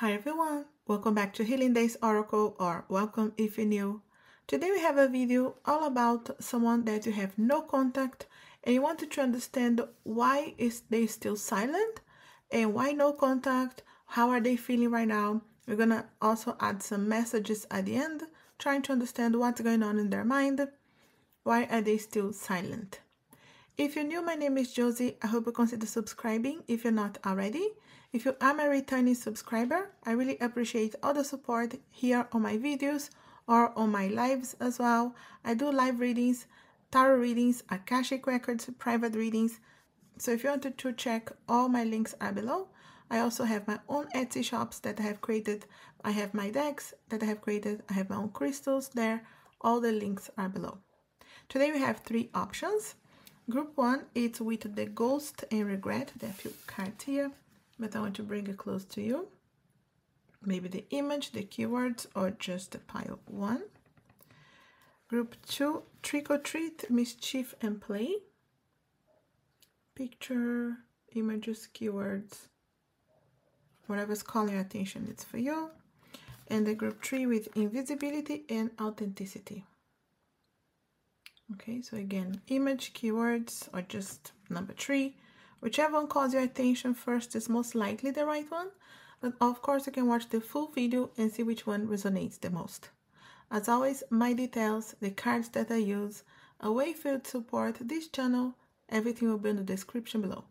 Hi everyone, welcome back to Healing Days Oracle, or welcome if you're new. Today we have a video all about someone that you have no contact and you wanted to understand why is they still silent and why no contact, how are they feeling right now. We're gonna also add some messages at the end, trying to understand what's going on in their mind. Why are they still silent? If you're new, my name is Josie. I hope you consider subscribing if you're not already. If you are a returning subscriber, I really appreciate all the support here on my videos or on my lives as well. I do live readings, tarot readings, Akashic Records, private readings. So if you wanted to check, all my links are below. I also have my own Etsy shops that I have created. I have my decks that I have created. I have my own crystals there. All the links are below. Today we have 3 options. Group 1 is with the Ghost and Regret. There are a few cards here, but I want to bring it close to you. Maybe the image, the keywords, or just the pile 1. Group 2, Trick or Treat, Mischief and Play. Picture, images, keywords, whatever's calling your attention, it's for you. And the group 3 with Invisibility and Authenticity. Okay, so again, image, keywords, or just number 3. Whichever one calls your attention first is most likely the right one. But of course, you can watch the full video and see which one resonates the most. As always, my details, the cards that I use, a way for you to support this channel, everything will be in the description below.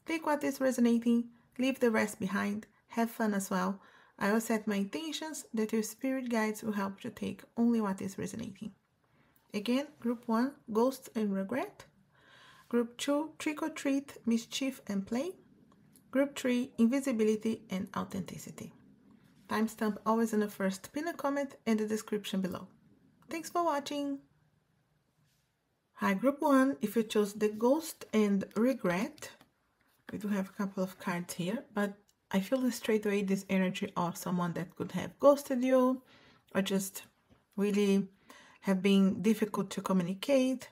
Take what is resonating, leave the rest behind, have fun as well. I will set my intentions that your spirit guides will help you take only what is resonating. Again, group 1, Ghost and Regret. Group 2, Trick or Treat, Mischief and Play. Group 3, Invisibility and Authenticity. Timestamp always in the first pinned comment and the description below. Thanks for watching. Hi, group 1, if you chose the Ghost and Regret, we do have a couple of cards here, but I feel straight away this energy of someone that could have ghosted you or just really have been difficult to communicate,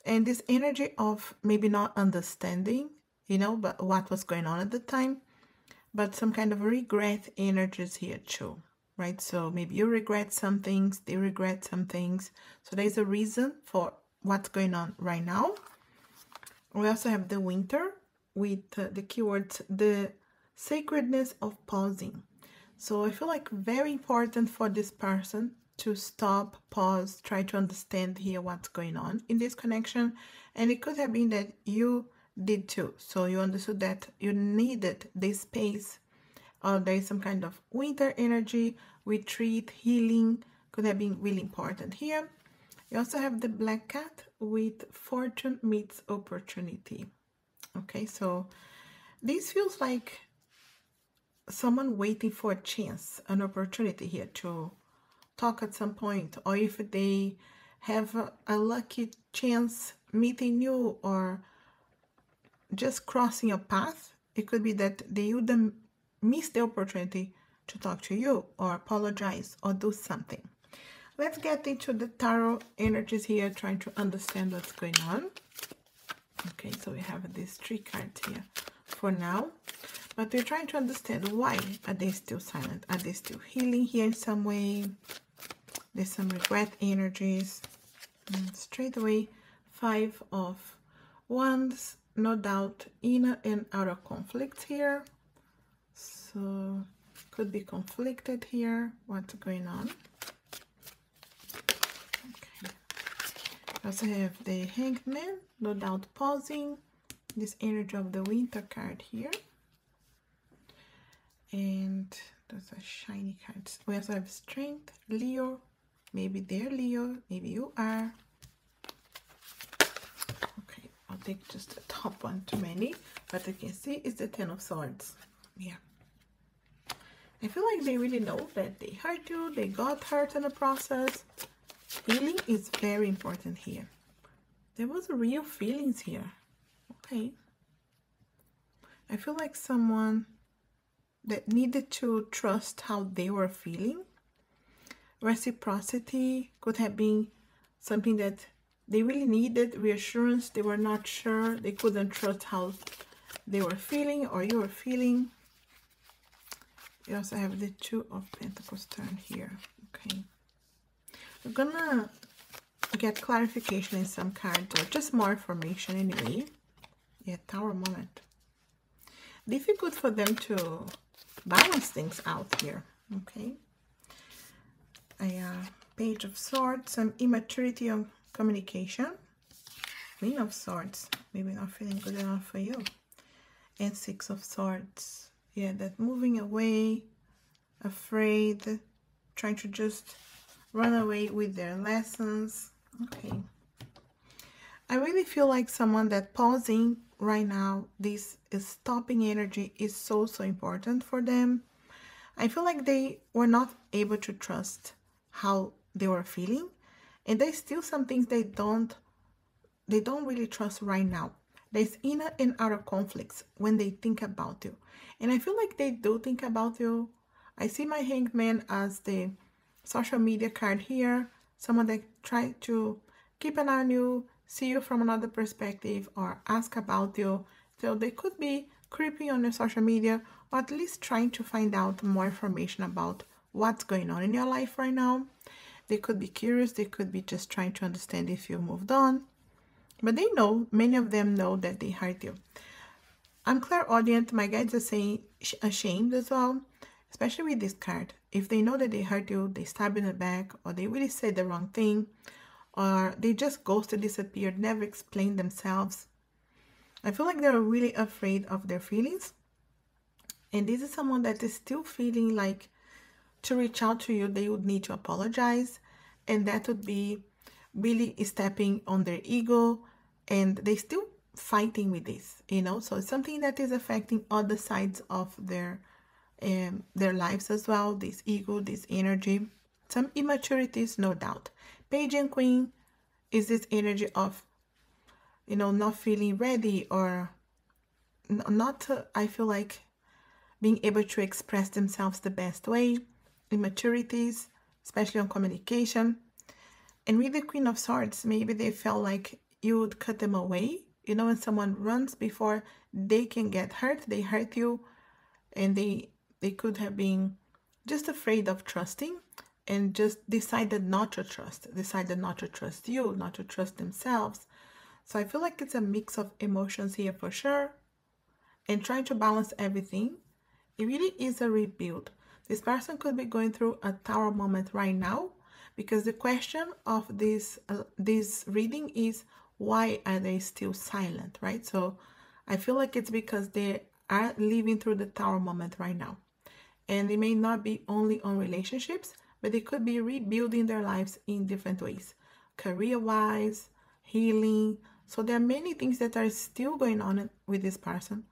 and this energy of maybe not understanding, but what was going on at the time, but some kind of regret energies here too, right? So maybe you regret some things, they regret some things, so there's a reason for what's going on right now. We also have the Winter with the keywords, the sacredness of pausing. So I feel like very important for this person to stop, pause, try to understand here what's going on in this connection. And it could have been that you did too. So you understood that you needed this space, or there is some kind of winter energy, retreat, healing, could have been really important here. You also have the Black Cat with fortune meets opportunity. Okay, so this feels like someone waiting for a chance, an opportunity here to talk at some point, or if they have a lucky chance meeting you or just crossing a path, it could be that they would miss the opportunity to talk to you or apologize or do something. Let's get into the tarot energies here, trying to understand what's going on. Okay, so we have these 3 cards here for now, but we're trying to understand why are they still silent. Are they still healing here in some way? There's some regret energies. And straight away, 5 of Wands, no doubt inner and outer conflicts here. So could be conflicted here. What's going on? Okay. Also have the Hanged Man, no doubt pausing. This energy of the Winter card here. And those are shiny cards. We also have Strength, Leo. Maybe they're Leo, maybe you are. Okay, I'll take just the top one, too many. But you can see it's the 10 of Swords. Yeah. I feel like they really know that they hurt you, they got hurt in the process. Healing is very important here. There was real feelings here. Okay. I feel like someone that needed to trust how they were feeling. Reciprocity could have been something that they really needed, reassurance. They were not sure, they couldn't trust how they were feeling or you were feeling. You also have the Two of Pentacles turn here. Okay. We're gonna get clarification in some cards, or just more information anyway. Yeah, Tower moment. Difficult for them to balance things out here. Okay. A Page of Swords, some immaturity on communication. Queen of Swords, maybe not feeling good enough for you. And Six of Swords. Yeah, that moving away, afraid, trying to just run away with their lessons. Okay. I really feel like someone that pausing right now, this is stopping energy is so important for them. I feel like they were not able to trust how they were feeling, and there's still some things they don't really trust right now. There's inner and outer conflicts when they think about you. And I feel like they do think about you. I see my Hanged Man as the social media card here. Someone that try to keep an eye on you, see you from another perspective, or ask about you. So they could be creeping on your social media, or at least trying to find out more information about what's going on in your life right now. They could be curious. They could be just trying to understand if you moved on. But they know, many of them know that they hurt you. I'm Clairaudient. My guides are saying ashamed as well, especially with this card. If they know that they hurt you, they stab you in the back, or they really said the wrong thing, or they just ghosted, disappeared, never explained themselves. I feel like they're really afraid of their feelings. And this is someone that is still feeling like to reach out to you, they would need to apologize. And that would be really stepping on their ego. And they still fighting with this, you know. So it's something that is affecting other sides of their lives as well. This ego, this energy, some immaturities, no doubt. Page and Queen is this energy of, you know, not feeling ready, or not, I feel like, being able to express themselves the best way. Immaturities, especially on communication. And with the Queen of Swords, maybe they felt like you would cut them away. You know, when someone runs before they can get hurt, they hurt you, and they could have been just afraid of trusting, and just decided not to trust you, not to trust themselves. So I feel like it's a mix of emotions here for sure, and trying to balance everything. It really is a rebuild. This person could be going through a Tower moment right now, because the question of this reading is, why are they still silent, right? So I feel like it's because they are living through the Tower moment right now. And it may not be only on relationships, but they could be rebuilding their lives in different ways. Career-wise, healing. So there are many things that are still going on with this person.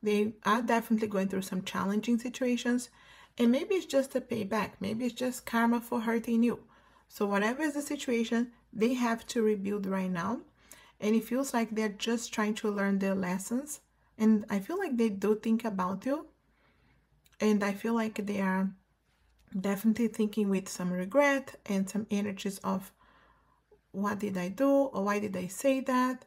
They are definitely going through some challenging situations. And maybe it's just a payback. Maybe it's just karma for hurting you. So whatever is the situation, they have to rebuild right now. And it feels like they're just trying to learn their lessons. And I feel like they do think about you. And I feel like they are definitely thinking with some regret and some energies of, what did I do? Or why did I say that?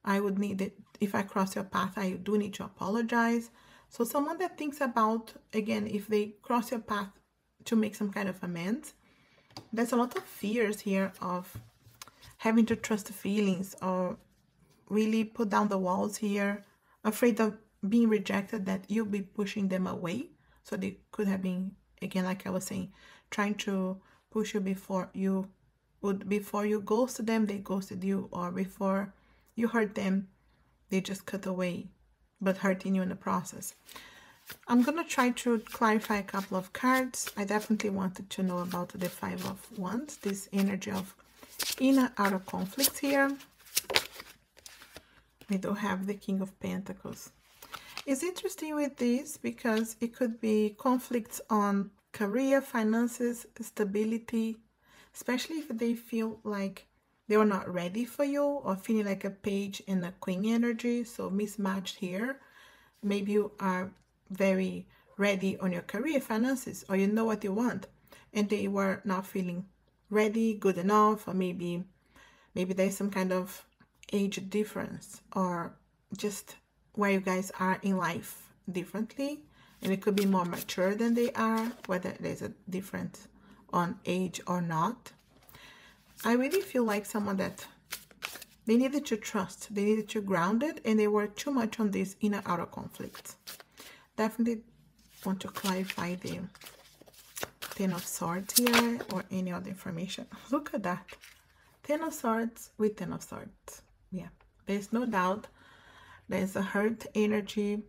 I would need it. If I cross your path, I do need to apologize. So someone that thinks about, again, if they cross your path to make some kind of amends, there's a lot of fears here of having to trust the feelings, or really put down the walls here, afraid of being rejected, that you'll be pushing them away. So they could have been, again, like I was saying, trying to push you before you ghosted them, they ghosted you, or before you hurt them, they just cut away, but hurting you in the process. I'm going to try to clarify a couple of cards. I definitely wanted to know about the Five of Wands, this energy of inner outer conflicts here. We do have the King of Pentacles. It's interesting with this because it could be conflicts on career, finances, stability, especially if they feel like they were not ready for you, or feeling like a Page and a Queen energy. So mismatched here. Maybe you are very ready on your career, finances, or you know what you want, and they were not feeling ready, good enough, or maybe there's some kind of age difference, or just where you guys are in life differently. And it could be more mature than they are, whether there's a difference on age or not. I really feel like someone that they needed to trust, they needed to ground it, and they were too much on this inner outer conflict. Definitely want to clarify the Ten of Swords here or any other information. Look at that. Ten of Swords with Ten of Swords. Yeah, there's no doubt there's a hurt energy,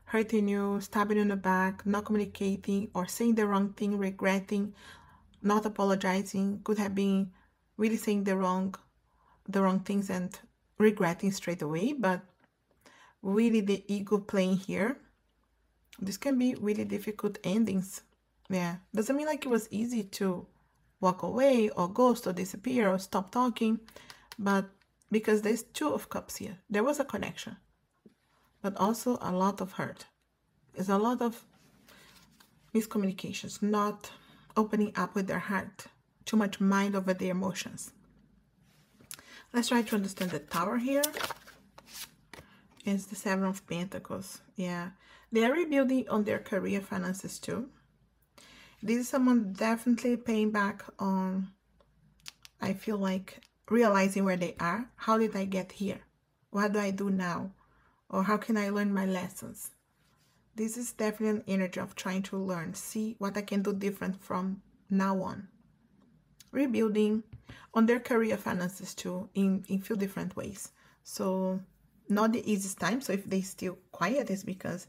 hurting you, stabbing you in the back, not communicating or saying the wrong thing, regretting, not apologizing, could have been really saying the wrong things and regretting straight away, but really the ego playing here. This can be really difficult endings. Yeah, doesn't mean like it was easy to walk away or ghost or disappear or stop talking, but because there's Two of Cups here, there was a connection, but also a lot of hurt. There's a lot of miscommunications, not opening up with their heart, too much mind over their emotions. Let's try to understand the Tower here. It's the Seven of Pentacles. Yeah, they are rebuilding on their career, finances too. This is someone definitely paying back on, I feel like, realizing where they are. How did I get here? What do I do now? Or how can I learn my lessons? This is definitely an energy of trying to learn, see what I can do different from now on. Rebuilding on their career, finances too, in few different ways. So not the easiest time. So if they still quiet, it's because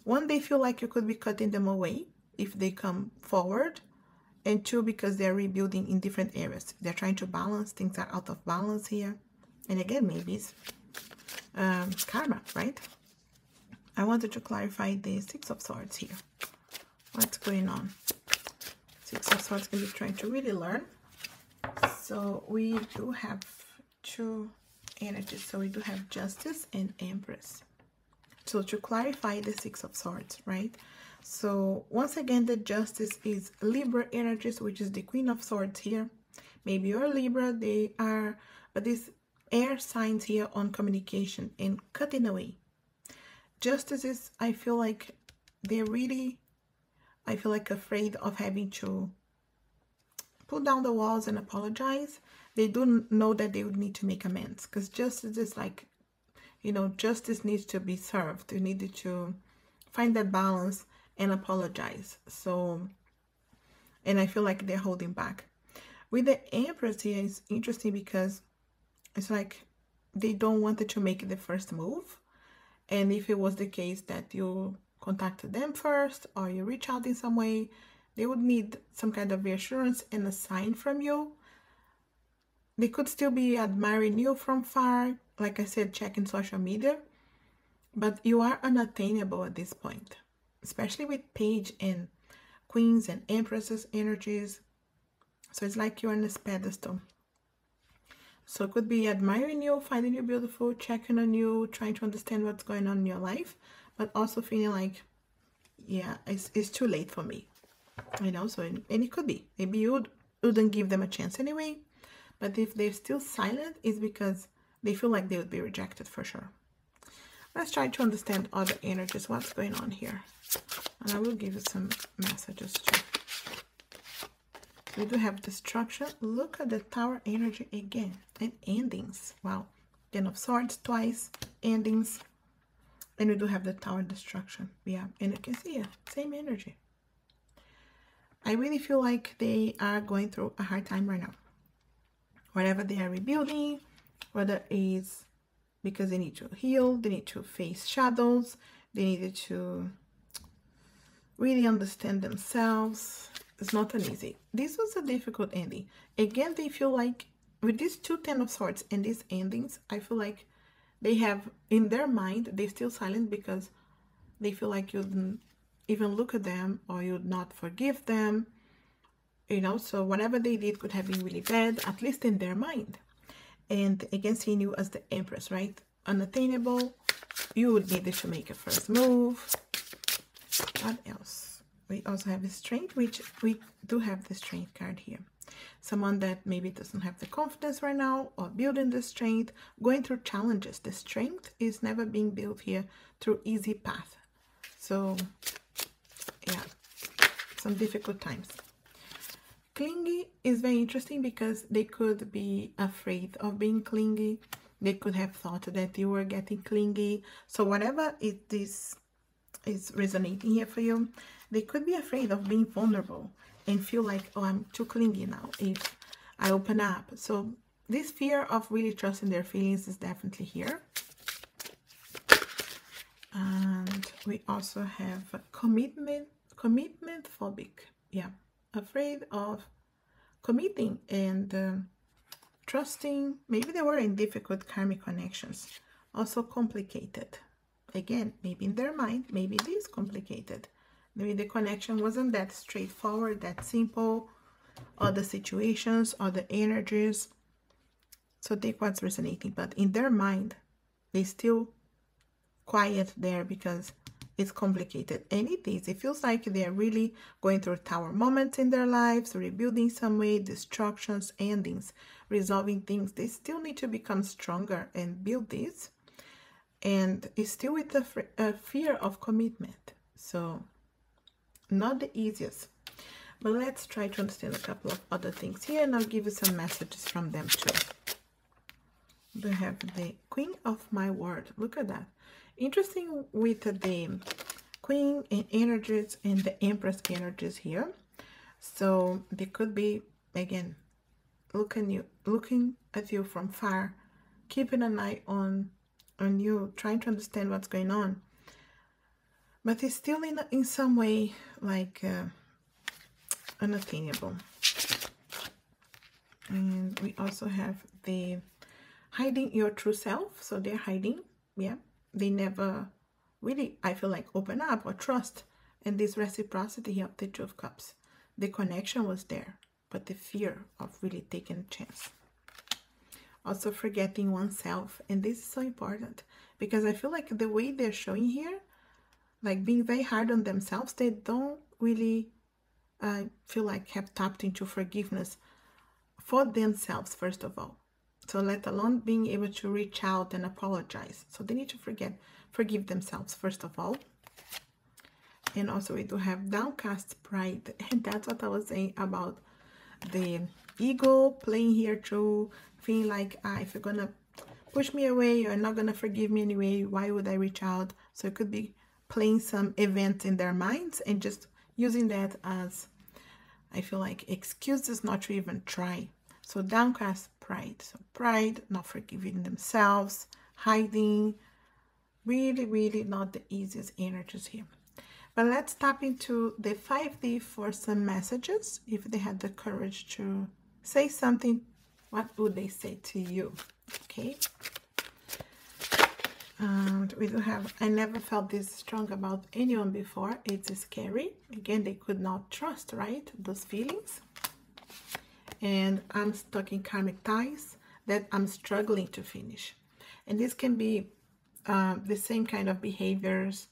one, they feel like you could be cutting them away if they come forward, and two, because they're rebuilding in different areas. They're trying to balance, things are out of balance here. And again, maybe it's karma, right? I wanted to clarify the Six of Swords here. What's going on? Six of Swords can be trying to really learn. So we do have two energies. So we do have Justice and Empress. So to clarify the Six of Swords, right? So once again, the Justice is Libra energies, which is the Queen of Swords here. Maybe you're Libra, they are, but these air signs here on communication and cutting away. Justice is, I feel like they're really, I feel like afraid of having to pull down the walls and apologize. They do know that they would need to make amends, because justice is like, you know, justice needs to be served. You need to find that balance and apologize. So, and I feel like they're holding back. With the Empress here, it's interesting because it's like they don't want to make the first move. And if it was the case that you contacted them first or you reach out in some way, they would need some kind of reassurance and a sign from you. They could still be admiring you from far, like I said, checking social media, but you are unattainable at this point, especially with Page and Queens and Empresses energies. So it's like you're on this pedestal. So it could be admiring you, finding you beautiful, checking on you, trying to understand what's going on in your life, but also feeling like, yeah, it's too late for me. You know, so, and it could be, maybe you wouldn't give them a chance anyway, but if they're still silent, it's because they feel like they would be rejected for sure. Let's try to understand other energies, what's going on here. And I will give you some messages too. We do have destruction. Look at the Tower energy again. And endings. Wow. Ten of Swords twice. Endings. And we do have the Tower destruction. Yeah. And you can see it. Same energy. I really feel like they are going through a hard time right now. Whatever they are rebuilding, whether it's because they need to heal, they need to face shadows, they needed to really understand themselves. It's not an easy. This was a difficult ending. Again, they feel like with these two Ten of Swords and these endings, I feel like they have in their mind, they're still silent because they feel like you didn't even look at them or you'd not forgive them. You know, so whatever they did could have been really bad, at least in their mind. And again, seeing you as the Empress, right? Unattainable. You would need to make a first move. What else? We also have the Strength, which we do have the Strength card here. Someone that maybe doesn't have the confidence right now or building the strength, going through challenges. The strength is never being built here through easy path. So some difficult times. Clingy is very interesting because they could be afraid of being clingy. They could have thought that you were getting clingy. So whatever it is resonating here for you, they could be afraid of being vulnerable and feel like, oh, I'm too clingy now if I open up. So this fear of really trusting their feelings is definitely here. And we also have commitment phobic. Yeah, afraid of committing and trusting. Maybe they were in difficult karmic connections. Also complicated. Again, maybe in their mind, maybe it is complicated. Maybe the connection wasn't that straightforward, that simple, or the situations, or the energies. So take what's resonating. But in their mind, they still quiet there because it's complicated. And it is. It feels like they're really going through tower moments in their lives, rebuilding some way, destructions, endings, resolving things. They still need to become stronger and build this. And it's still with the fear of commitment. So not the easiest. But let's try to understand a couple of other things here, and I'll give you some messages from them too. We have the Queen of My Word. Look at that. Interesting with the Queen and energies and the Empress energies here. So they could be, again, looking at you from far, keeping an eye on you, trying to understand what's going on. But it's still in some way like unattainable. And we also have the hiding your true self. So they're hiding. Yeah, they never really, I feel like, open up or trust. And this reciprocity here of the Two of Cups, the connection was there, but the fear of really taking a chance. Also forgetting oneself. And this is so important because I feel like the way they're showing here, like being very hard on themselves, they don't really feel like have tapped into forgiveness for themselves, first of all. So let alone being able to reach out and apologize. So they need to forgive themselves, first of all. And also we do have downcast pride. And that's what I was saying about the ego playing here too, feeling like, if you're going to push me away, you're not going to forgive me anyway, why would I reach out? So it could be playing some events in their minds and just using that as, I feel like, excuses not to even try. So downcast pride. So pride, not forgiving themselves, hiding. Really, really not the easiest energies here. But let's tap into the 5D for some messages. If they had the courage to say something, what would they say to you? Okay. And we do have, I never felt this strong about anyone before. It's scary. Again, they could not trust, right? Those feelings. And I'm stuck in karmic ties that I'm struggling to finish. And this can be the same kind of behaviors,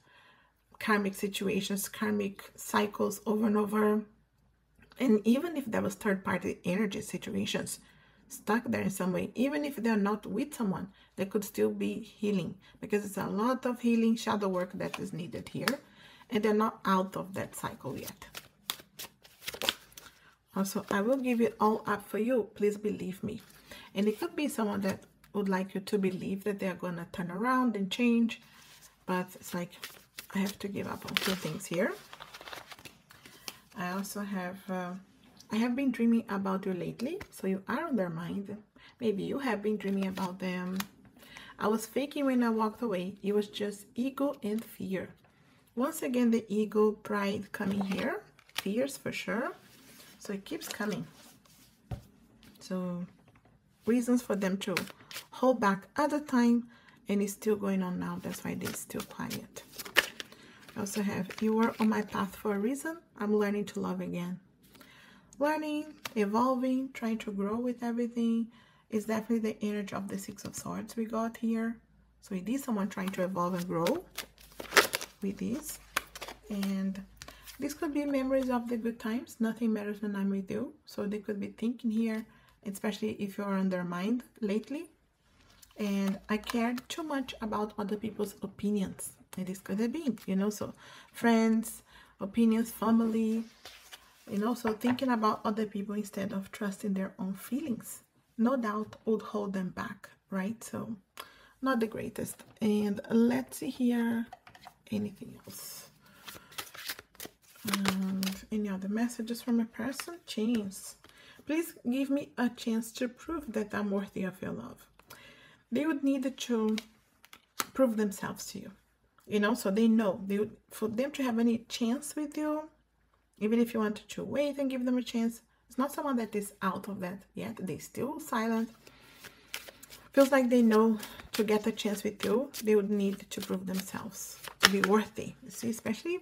karmic situations, karmic cycles over and over. And even if there was third-party energy situations stuck there in some way, even if they're not with someone, there could still be healing, because it's a lot of healing shadow work that is needed here, and they're not out of that cycle yet. Also, I will give it all up for you. Please believe me. And it could be someone that would like you to believe that they're going to turn around and change, but it's like, I have to give up on two things here. I also have, I have been dreaming about you lately, so you are on their mind. Maybe you have been dreaming about them. I was faking when I walked away. It was just ego and fear. Once again, the ego, pride coming here. Fears for sure. So it keeps coming. So reasons for them to hold back at the time, and it's still going on now. That's why they're still quiet. I also have, you were on my path for a reason. I'm learning to love again. Learning, evolving, trying to grow with everything is definitely the energy of the Six of Swords we got here. So it is someone trying to evolve and grow with this. And this could be memories of the good times. Nothing matters when I'm with you. So they could be thinking here, especially if you're on their mind lately. And I cared too much about other people's opinions. And this could have been, you know, so friends, opinions, family, You know, so thinking about other people instead of trusting their own feelings, no doubt would hold them back, right? So not the greatest. And let's see here, anything else. Any other messages from a person? Chance. Please give me a chance to prove that I'm worthy of your love. They would need to prove themselves to you, you know, so they know for them to have any chance with you, even if you wanted to wait and give them a chance, it's not someone that is out of that yet. They still silent. Feels like they know to get a chance with you, they would need to prove themselves to be worthy. You see, especially,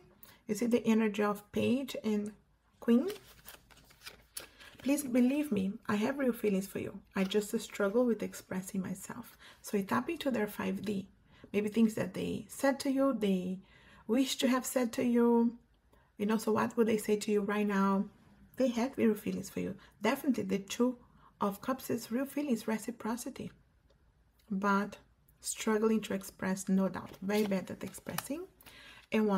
you see the energy of Page and Queen. Please believe me, I have real feelings for you. I just struggle with expressing myself. So I tap into their 5D. Maybe things that they said to you, they wish to have said to you. You know, so what would they say to you right now? They have real feelings for you. Definitely the Two of Cups is real feelings, reciprocity. But struggling to express, no doubt. Very bad at expressing. And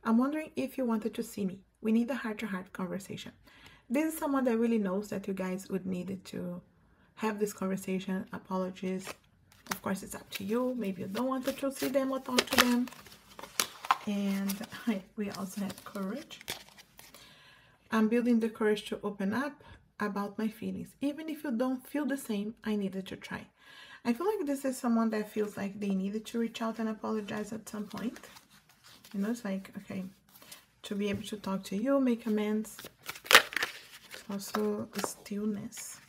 I'm wondering if you wanted to see me. We need a heart-to-heart conversation. This is someone that really knows that you guys would need to have this conversation. Apologies. Of course, it's up to you. Maybe you don't want to see them or talk to them. And we also have courage. I'm building the courage to open up about my feelings. Even if you don't feel the same, I needed to try. I feel like this is someone that feels like they needed to reach out and apologize at some point. You know, it's like, okay, to be able to talk to you, make amends. Also, stillness.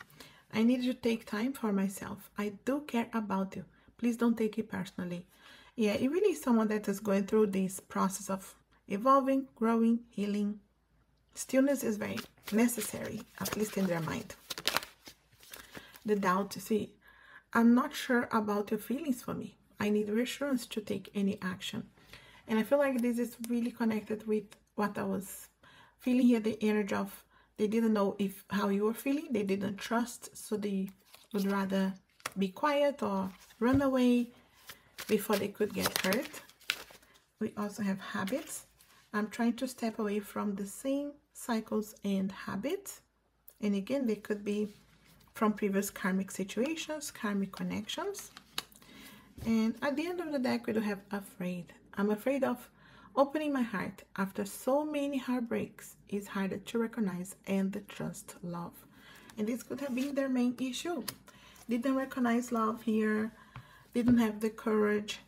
I need to take time for myself. I do care about you. Please don't take it personally. Yeah, it really is someone that is going through this process of evolving, growing, healing. Stillness is very necessary, at least in their mind. The doubt, see, I'm not sure about your feelings for me. I need reassurance to take any action. And I feel like this is really connected with what I was feeling here, the energy of they didn't know how you were feeling. They didn't trust, so they would rather be quiet or run away before they could get hurt. We also have habits. I'm trying to step away from the same cycles and habits. And again, they could be from previous karmic situations, karmic connections. And at the end of the deck, we do have afraid. I'm afraid of opening my heart after so many heartbreaks. Is harder to recognize and trust love. And this could have been their main issue. Didn't recognize love here, didn't have the courage,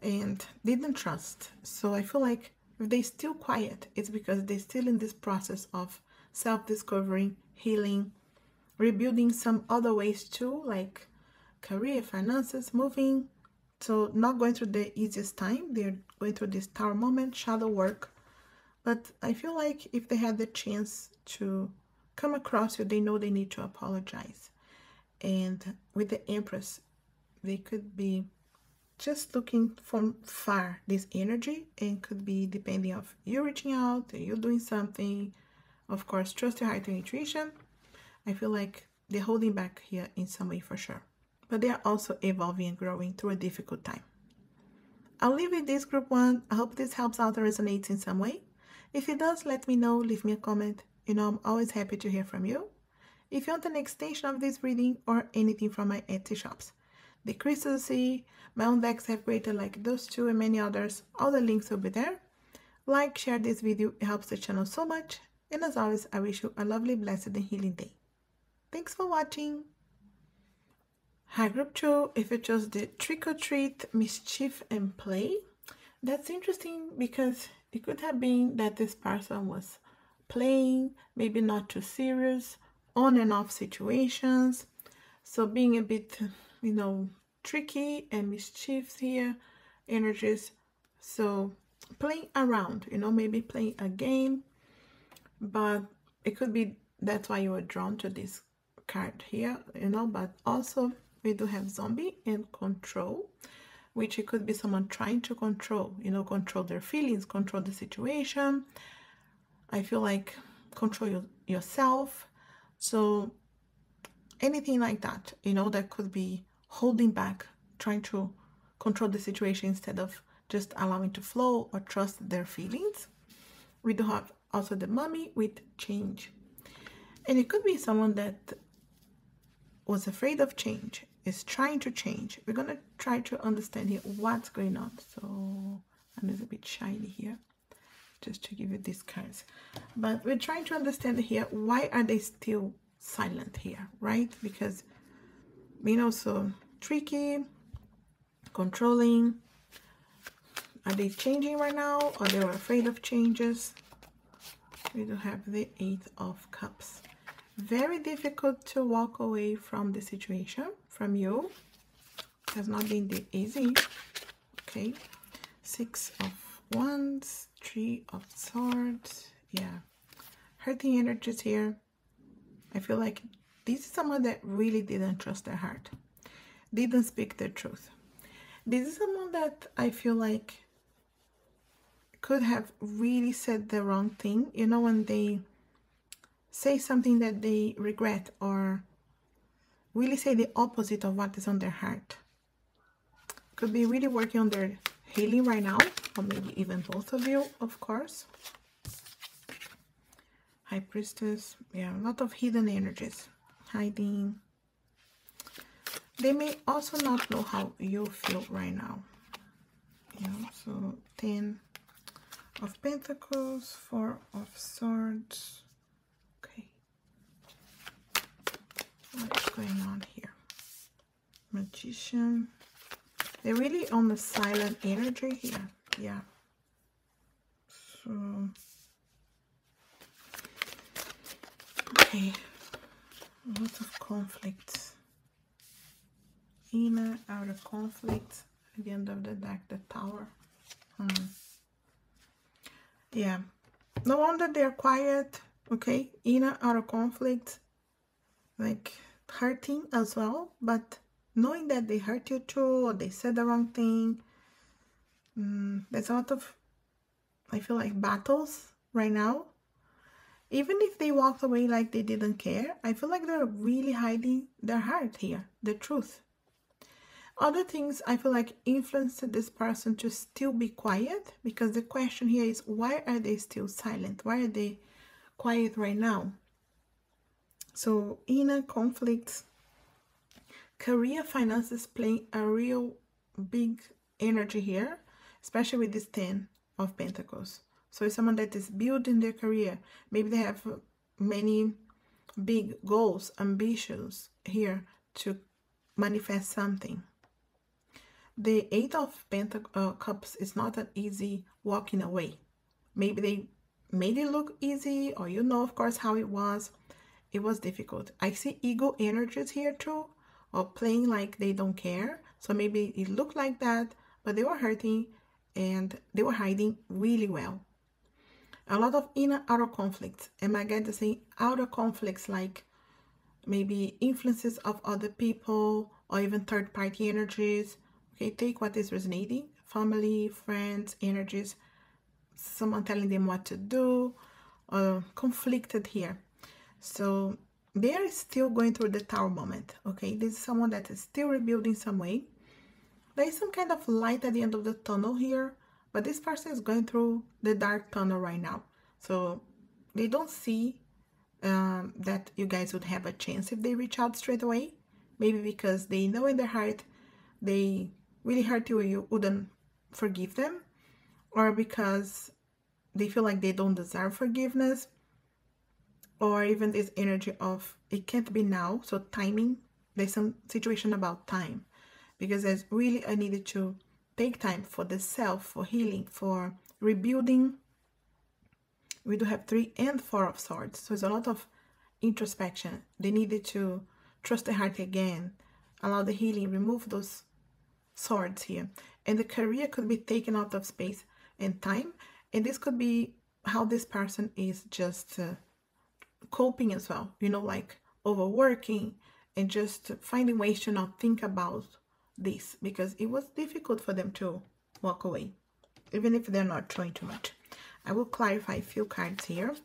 and didn't trust. So I feel like if they're still quiet, it's because they're still in this process of self-discovering, healing, rebuilding some other ways too, like career, finances, moving. So not going through the easiest time. They're going through this tower moment, shadow work. But I feel like if they had the chance to come across you, they know they need to apologize. And with the Empress, they could be just looking from far, this energy, and could be depending of you reaching out, you doing something. Of course, trust your heart and intuition. I feel like they're holding back here in some way for sure. But they are also evolving and growing through a difficult time. I'll leave with this group one. I hope this helps out or resonates in some way. If it does, let me know. Leave me a comment. You know, I'm always happy to hear from you. If you want an extension of this reading or anything from my Etsy shops, the crystals see, my own decks have created like those two and many others. All the links will be there. Like, share this video. It helps the channel so much. And as always, I wish you a lovely, blessed and healing day. Thanks for watching. Hi group 2, if you chose the trick or treat, mischief and play, that's interesting because it could have been that this person was playing, maybe not too serious, on and off situations. So being a bit, you know, tricky and mischief here, energies. So playing around, you know, maybe playing a game, but it could be that's why you were drawn to this card here, you know, but also we do have zombie and control, which it could be someone trying to control, you know, control their feelings, control the situation. I feel like control yourself. So anything like that, you know, that could be holding back, trying to control the situation instead of just allowing to flow or trust their feelings. We do have Also the Mummy with change. And it could be someone that was afraid of change, is trying to change. We're going to try to understand here what's going on. So I'm a little bit shiny here, just to give you these cards. But we're trying to understand here, why are they still silent here, right? Because, you know, so tricky, controlling. Are they changing right now, or they were afraid of changes? We do have the 8 of Cups. Very difficult to walk away from the situation, from you. Has not been easy. Okay. 6 of Wands, 3 of Swords. Yeah. Hurting energies here. I feel like this is someone that really didn't trust their heart. Didn't speak the truth. This is someone that I feel like could have really said the wrong thing. You know, when they say something that they regret, or really say the opposite of what is on their heart. Could be really working on their healing right now, or maybe even both of you, of course. High Priestess. Yeah, a lot of hidden energies. Hiding. They may also not know how you feel right now. Yeah, so 10 of Pentacles, 4 of Swords. Okay. What's going on here? Magician. They're really on the silent energy here. Yeah. So, okay. A lot of conflicts. Inner, outer conflict. At the end of the deck, the Tower. Yeah. No wonder they're quiet. Okay. Inner, outer conflict. Like hurting as well. But knowing that they hurt you too, or they said the wrong thing. There's a lot of, I feel like, battles right now. Even if they walked away like they didn't care, I feel like they're really hiding their heart here, the truth. Other things I feel like influenced this person to still be quiet, because the question here is, why are they still silent? Why are they quiet right now? So inner conflicts, career, finances playing a real big energy here, especially with this 10 of Pentacles. So it's someone that is building their career. Maybe they have many big goals, ambitions here to manifest something. The 8 of Cups is not an easy walking away. Maybe they made it look easy, or you know, of course, how it was. It was difficult. I see ego energies here too, or playing like they don't care. So maybe it looked like that, but they were hurting and they were hiding really well. A lot of inner outer conflicts. Am I going to say outer conflicts, like maybe influences of other people, or even third-party energies? Okay, take what is resonating. Family, friends, energies, someone telling them what to do, conflicted here. So they are still going through the Tower moment. Okay, this is someone that is still rebuilding some way. There is some kind of light at the end of the tunnel here, but this person is going through the dark tunnel right now. So they don't see that you guys would have a chance if they reach out straight away. Maybe because they know in their heart they really hurt you and you wouldn't forgive them, or because they feel like they don't deserve forgiveness, or even this energy of it can't be now. So timing, there's some situation about time, because there's really a needed to take time for the self, for healing, for rebuilding. We do have 3 and 4 of Swords, so it's a lot of introspection. They needed to trust the heart again, allow the healing, remove those swords here. And the career could be taken out of space and time, and this could be how this person is just coping as well, you know, like overworking and just finding ways to not think about this, because it was difficult for them to walk away, even if they're not trying too much. I will clarify a few cards here.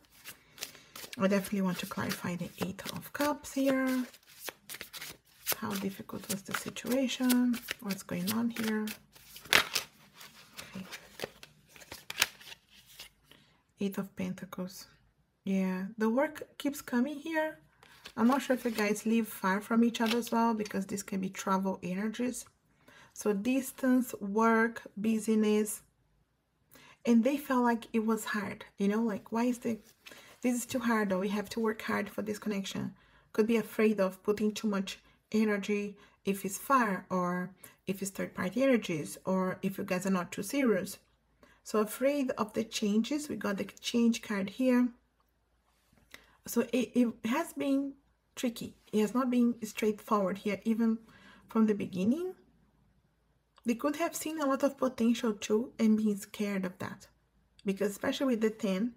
I definitely want to clarify the 8 of Cups here. How difficult was the situation? What's going on here? Okay. Eight of Pentacles. Yeah, the work keeps coming here. I'm not sure if you guys live far from each other as well, because this can be travel energies. So distance, work, busyness. And they felt like it was hard, you know, like, why is this is too hard, or we have to work hard for this connection. Could be afraid of putting too much energy if it's far, or if it's third-party energies, or if you guys are not too serious. So afraid of the changes. We got the change card here. So it has been tricky. It has not been straightforward here, even from the beginning. They could have seen a lot of potential too and being scared of that. Because especially with the 10,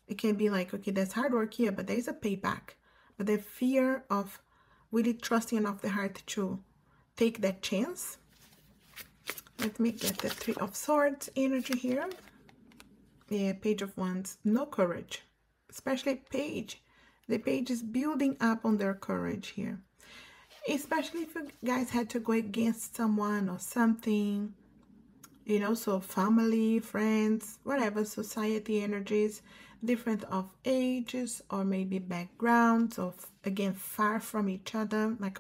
it can be like, okay, there's hard work here, but there's a payback. But the fear of really trusting enough the heart to take that chance. Let me get the Three of Swords energy here. Yeah, Page of Wands. No courage. Especially Page. The Page is building up on their courage here. Especially if you guys had to go against someone or something. You know, so family, friends, whatever, society energies, different of ages or maybe backgrounds, of, again, far from each other. Like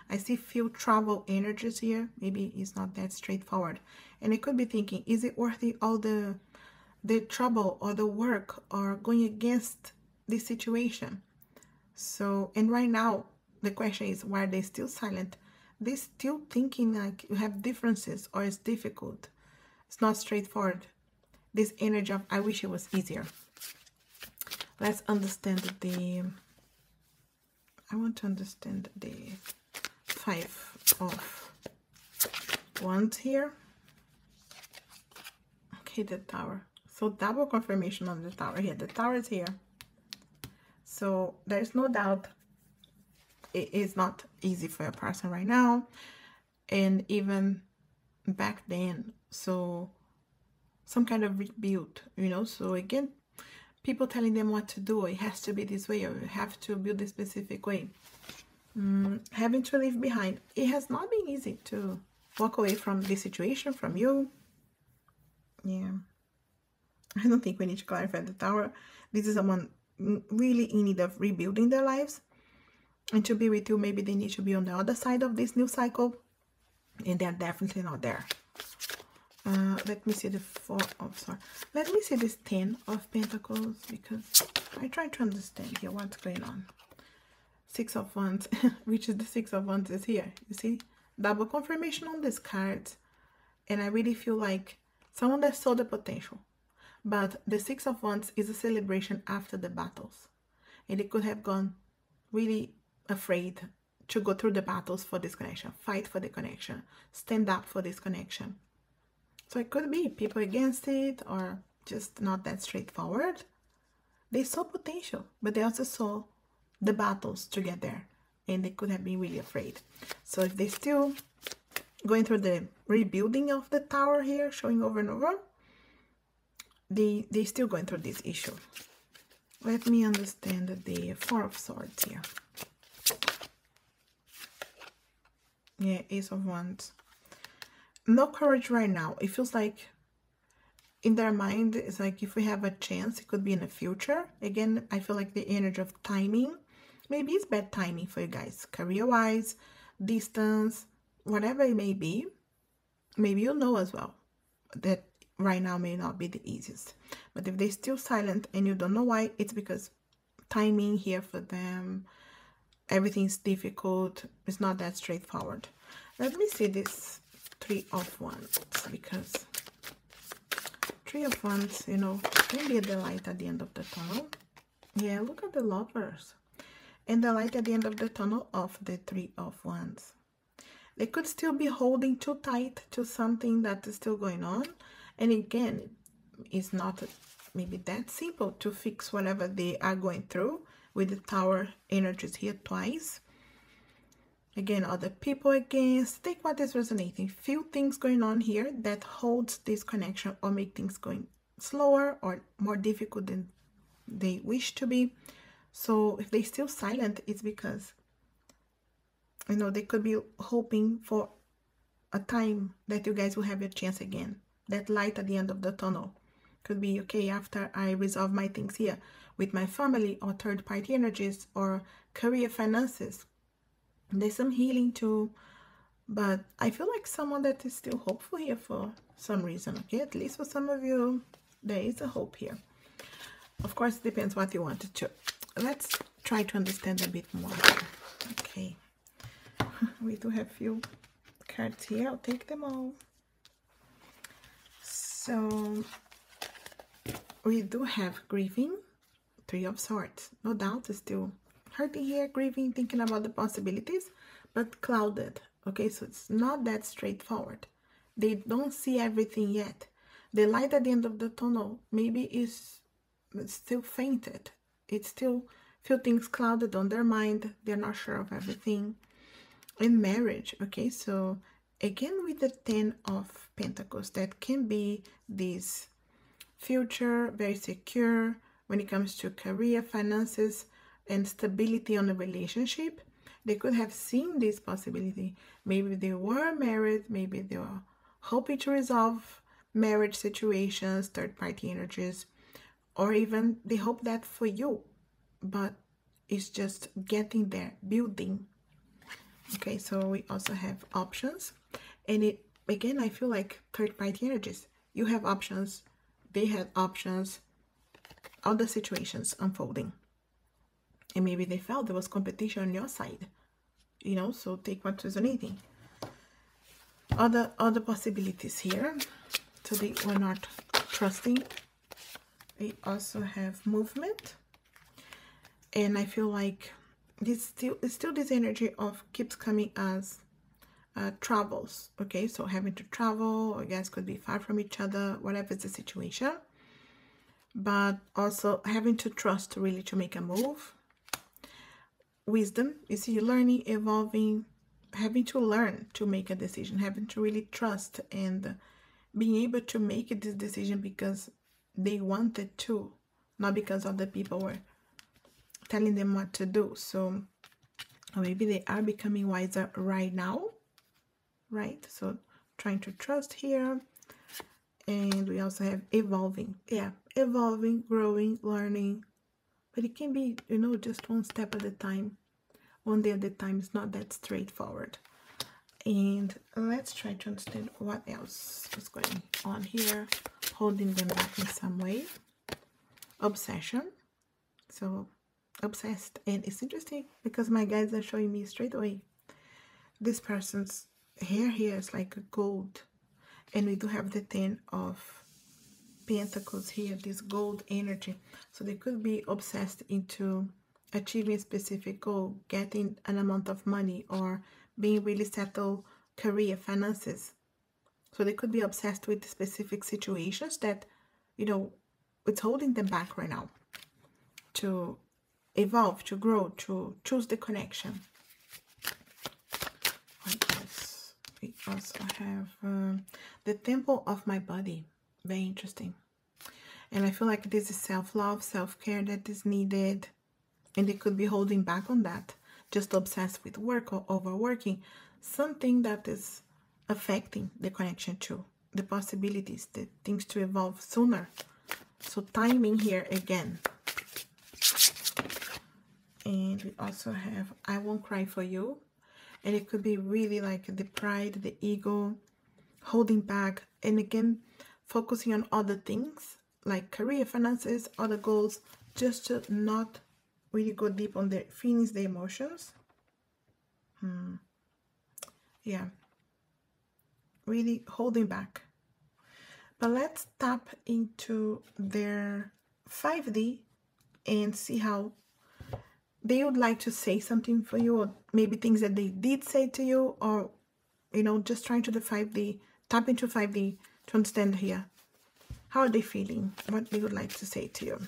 I see few travel energies here. Maybe it's not that straightforward. And it could be thinking, is it worth it, all the trouble or the work or going against this situation? So, and right now, the question is, why are they still silent? They're still thinking like you have differences or it's difficult. It's not straightforward. This energy of, I wish it was easier. Let's understand I want to understand the Five of Wands here. Okay, the Tower. So double confirmation on the Tower here. The Tower is here. So there's no doubt it is not easy for a person right now. And even back then. So some kind of rebuild, you know. So again, people telling them what to do. It has to be this way, or you have to build a specific way. Having to leave behind. It has not been easy to walk away from this situation, from you. Yeah. I don't think we need to clarify the Tower. This is someone really in need of rebuilding their lives. And to be with you, maybe they need to be on the other side of this new cycle. And they're definitely not there. Let me see the Four of Swords. Let me see this 10 of Pentacles, because I try to understand here what's going on. Six of Wands, which is the Six of Wands is here. You see? Double confirmation on this card. And I really feel like someone that saw the potential. But the Six of Wands is a celebration after the battles. And they could have gone really afraid to go through the battles for this connection. Fight for the connection. Stand up for this connection. So it could be people against it, or just not that straightforward. They saw potential, but they also saw the battles to get there. And they could have been really afraid. So if they're still going through the rebuilding of the Tower here, showing over and over, they're still going through this issue. Let me understand the Four of Swords here. Yeah, Ace of Wands. No courage right now. It feels like in their mind, it's like if we have a chance, it could be in the future. Again, I feel like the energy of timing. Maybe it's bad timing for you guys. Career-wise, distance, whatever it may be. Maybe you know as well that right now may not be the easiest. But if they're still silent and you don't know why, it's because timing here for them, everything's difficult. It's not that straightforward. Let me see this Three of Wands, because Three of Wands, you know, can be the light at the end of the tunnel. Yeah, look at the Lovers. And the light at the end of the tunnel of the Three of Wands. They could still be holding too tight to something that is still going on. And again, it's not maybe that simple to fix whatever they are going through with the Tower energies here twice. Again, other people against. Take what is resonating. Few things going on here that holds this connection or make things going slower or more difficult than they wish to be. So if they're still silent, it's because, you know, they could be hoping for a time that you guys will have your chance again. That light at the end of the tunnel. Could be, okay, after I resolve my things here with my family or third-party energies or career finances, there's some healing too. But I feel like someone that is still hopeful here for some reason, okay? At least for some of you, there is a hope here. Of course, it depends what you wanted to. Let's try to understand a bit more. Okay. We do have few cards here. I'll take them all. So, we do have grieving, Three of Swords. No doubt, it's still hurting here, grieving, thinking about the possibilities, but clouded. Okay, so it's not that straightforward. They don't see everything yet. The light at the end of the tunnel maybe is still fainted. It's still few things clouded on their mind. They're not sure of everything. In marriage, okay, so again with the Ten of Pentacles, that can be this future, very secure when it comes to career, finances, and stability on a relationship. They could have seen this possibility. Maybe they were married, maybe they were hoping to resolve marriage situations, third-party energies, or even they hope that for you, but it's just getting there, building. Okay, so we also have options, and it again, I feel like third-party energies. You have options, they had options, other situations unfolding, and maybe they felt there was competition on your side, you know, so take what's resonating. Other possibilities here, so they were not trusting. We also have movement, and I feel like this still this energy of keeps coming as travels. Okay, so having to travel, or you guys could be far from each other, whatever is the situation, but also having to trust really to make a move. Wisdom, you see, learning, evolving, having to learn to make a decision, having to really trust, and being able to make this decision because they wanted to, not because other people were telling them what to do. So maybe they are becoming wiser right now, right? So trying to trust here. And we also have evolving. Yeah, evolving, growing, learning. But it can be, you know, just one step at a time, one day at a time. It's not that straightforward. And let's try to understand what else is going on here, holding them back in some way. Obsession. So obsessed, and it's interesting because my guides are showing me straight away this person's hair here is like gold, and we do have the Ten of Pentacles here, this gold energy. So they could be obsessed into achieving a specific goal, getting an amount of money, or being really settled career, finances. So they could be obsessed with specific situations that, you know, it's holding them back right now to evolve, to grow, to choose the connection. Yes, we also have the Temple of My Body. Very interesting. And I feel like this is self-love, self-care that is needed, and they could be holding back on that, just obsessed with work or overworking, something that is affecting the connection to the possibilities, the things to evolve sooner. So timing here again. And we also have I Won't Cry For You, and it could be really like the pride, the ego, holding back, and again focusing on other things like career, finances, other goals, just to not really go deep on their feelings, the emotions. Yeah, really holding back. But let's tap into their 5D and see how they would like to say something for you, or maybe things that they did say to you, or, you know, just trying to the 5D, tap into 5D to understand here. How are they feeling? What they would like to say to you?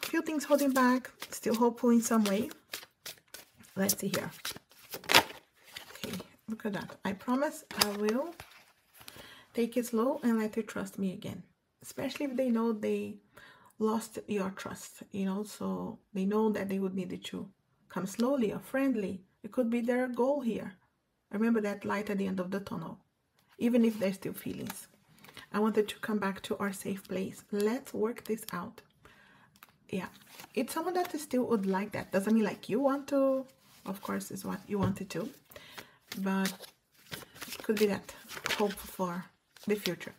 Few things holding back, still hopeful in some way. Let's see here. Okay, look at that. I promise I will take it slow and let you trust me again. Especially if they know they lost your trust, you know, so they know that they would need it to come slowly or friendly. It could be their goal here. Remember that light at the end of the tunnel, even if there's still feelings. I wanted to come back to our safe place. Let's work this out. Yeah, it's someone that still would like that. Doesn't mean like you want to. Of course, it's what you wanted to. But it could be that hope for the future.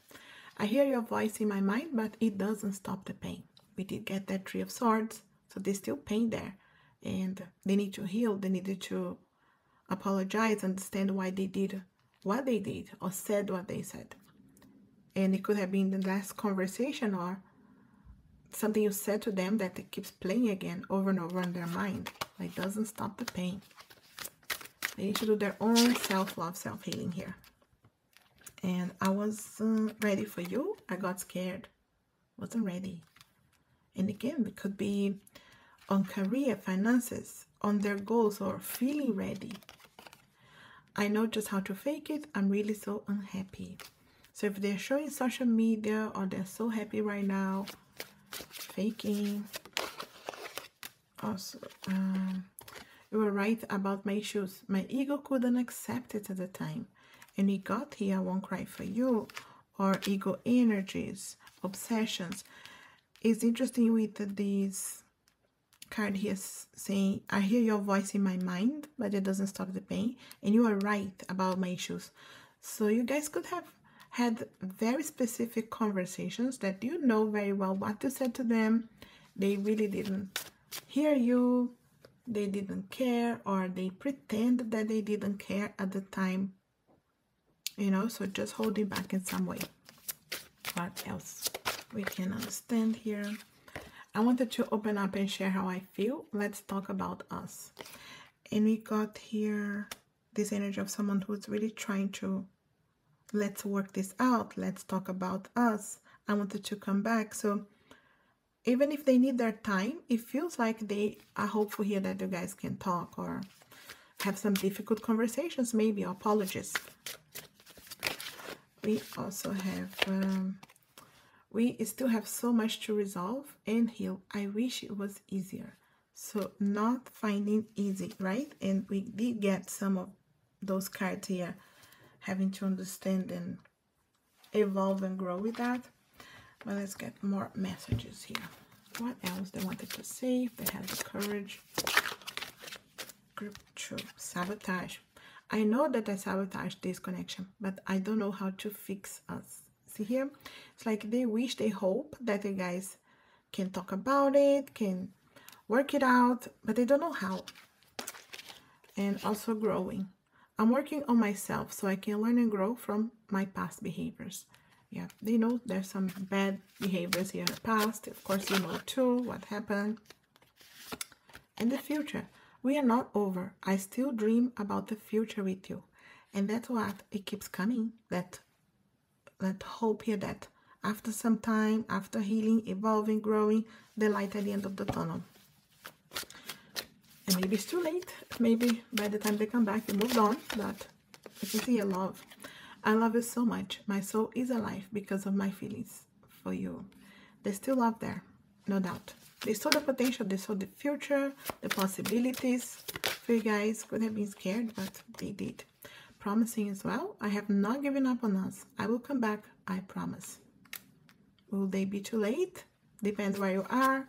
I hear your voice in my mind, but it doesn't stop the pain. We did get that Three of Swords, so there's still pain there. And they need to heal. They needed to apologize, understand why they did what they did or said what they said. And it could have been the last conversation or something you said to them that it keeps playing again over and over in their mind. It doesn't stop the pain. They need to do their own self-love, self-healing here. And I wasn't ready for you. I got scared. Wasn't ready. And again, it could be on career, finances, on their goals, or feeling ready. I know just how to fake it. I'm really so unhappy. So if they're showing social media or they're so happy right now, faking. Also, you were right about my issues. My ego couldn't accept it at the time. And we got here, I won't cry for you. Or ego energies, obsessions. It's interesting with this card here saying, I hear your voice in my mind, but it doesn't stop the pain. And you are right about my issues. So you guys could have had very specific conversations that you know very well what you said to them. They really didn't hear you. They didn't care, or they pretend that they didn't care at the time. You know, so just holding back in some way. What else we can understand here? I wanted to open up and share how I feel. Let's talk about us. And we got here this energy of someone who's really trying to, let's work this out. Let's talk about us. I wanted to come back. So even if they need their time, it feels like they are hopeful here that you guys can talk or have some difficult conversations, maybe, or apologies. We also have, we still have so much to resolve and heal. I wish it was easier. So not finding easy, right? And we did get some of those cards here, having to understand and evolve and grow with that. But let's get more messages here. What else they wanted to say? If they had the courage. Group 2, sabotage. I know that I sabotaged this connection, but I don't know how to fix us. See here? It's like they wish, they hope that you guys can talk about it, can work it out, but they don't know how. And also growing. I'm working on myself so I can learn and grow from my past behaviors. Yeah, they know there's some bad behaviors here in the past. Of course, you know too what happened. And the future. We are not over. I still dream about the future with you. And that's what it keeps coming. That hope here that after some time, after healing, evolving, growing, the light at the end of the tunnel. And maybe it's too late. Maybe by the time they come back, they moved on. But you can see a love. I love you so much. My soul is alive because of my feelings for you. There's still love there, no doubt. They saw the potential, they saw the future, the possibilities. For you guys, could have been scared, but they did. Promising as well. I have not given up on us. I will come back, I promise. Will they be too late? Depends where you are.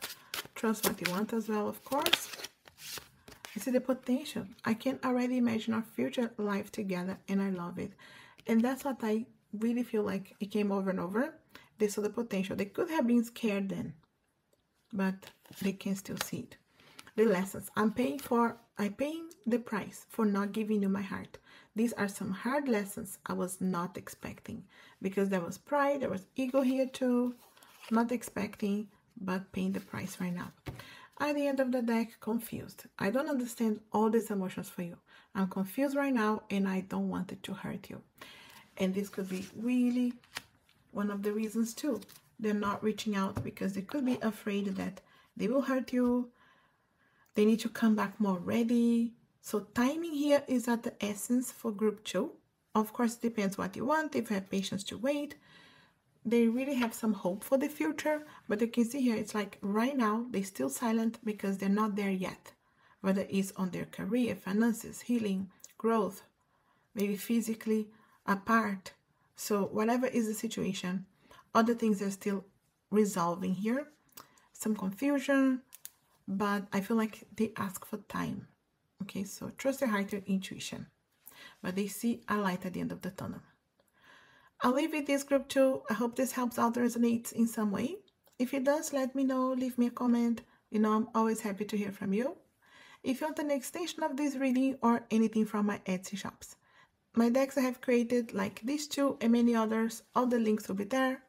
Trust what you want as well, of course. I see the potential. I can already imagine our future life together, and I love it. And that's what I really feel like it came over and over. They saw the potential. They could have been scared then, but they can still see it. The lessons. I'm paying the price for not giving you my heart. These are some hard lessons I was not expecting, because there was pride, there was ego here too. Not expecting, but paying the price right now. At the end of the deck, confused. I don't understand all these emotions for you. I'm confused right now, and I don't want it to hurt you. And this could be really one of the reasons too. They're not reaching out because they could be afraid that they will hurt you. They need to come back more ready. So timing here is at the essence for group 2. Of course, it depends what you want. If you have patience to wait, they really have some hope for the future. But you can see here, it's like right now, they're still silent because they're not there yet. Whether it's on their career, finances, healing, growth, maybe physically apart. So whatever is the situation, Other things are still resolving here. Some confusion, but I feel like they ask for time. Okay, so trust your heart, your intuition. But they see a light at the end of the tunnel. I'll leave with this group too. I hope this helps out or resonates in some way. If it does, let me know. Leave me a comment. You know, I'm always happy to hear from you. If you want an extension of this reading or anything from my Etsy shops, my decks I have created, like these two and many others, all the links will be there.